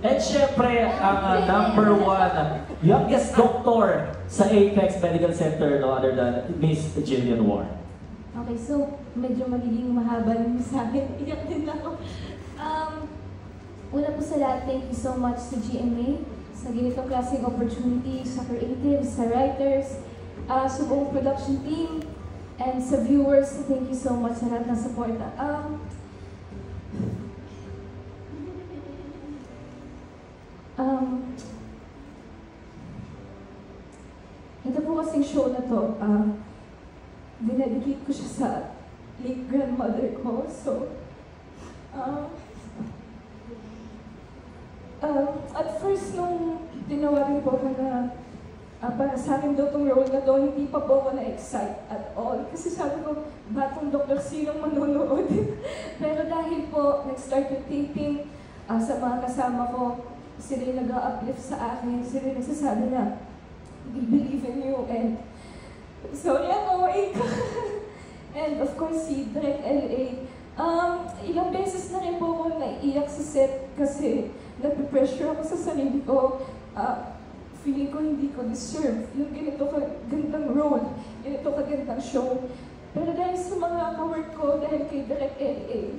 And syempre, ang number one, youngest doctor sa Apex Medical Center, no other than Miss Jillian Warren. Okay, so medyo magiging mahaba yung sa akin. Iyak din ako. Una po sa lahat, thank you so much sa GMA, sa ganitong klaseng opportunity, sa creatives, sa writers, sa buong production team, and sa viewers. Thank you so much sa lahat ng support. Ito po kasing show na to, dinedicate ko siya sa late grandmother ko. So, at first nung tinawagan po ako na para sa akin daw itong role na to, hindi pa po ako na-excite at all. Kasi sabi ko, batang Dr. Sinong manonood? Pero dahil po, nag-start yung taping sa mga kasama ko, sila yung nag-uplift sa akin, sila yung nagsasabi na, we believe in you, and sorry ako, and of course, si Direk LA. Ilang beses na rin po ako naiiyak sa set kasi nag-pressure ako sa sarili ko. Feeling ko hindi ko deserve yung ganito kagandang role, ganito kagandang show. Pero dahil sa mga ka-work ko, dahil kay Direk LA,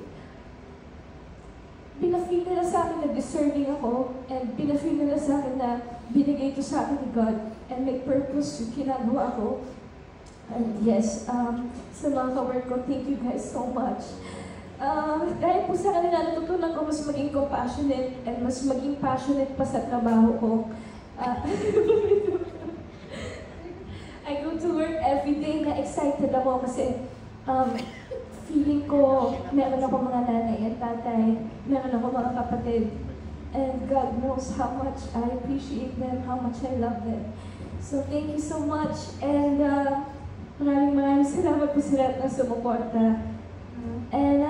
pinafeel nila sa akin na deserving ako, and pinafeel nila sa akin na binigay ito sa akin ni God, and may purpose yung ginagawa ko. And yes, sa mga ka-work ko, thank you guys so much. Dahil po sa kanila, natutunan ko mas maging compassionate and mas maging passionate pa sa trabaho ko. I go to work every day na excited ako kasi feeling ko meron ako mga nanay at tatay, meron ako mga kapatid. And God knows how much I appreciate them, how much I love them. So thank you so much, and maraming salamat po sa lahat ng sumuporta. And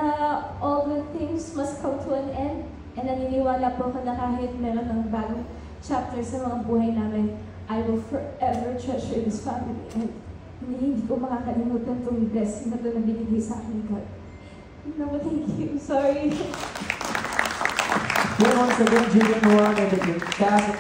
all good things must come to an end. And naniniwala po ako na kahit meron ng bagong chapter sa mga buhay namin, I will forever treasure this family. And hindi ko makakalimutan itong blessing na ito na binigay sa akin, God. No, thank you. Sorry. Once again, Jillian Warren and the cast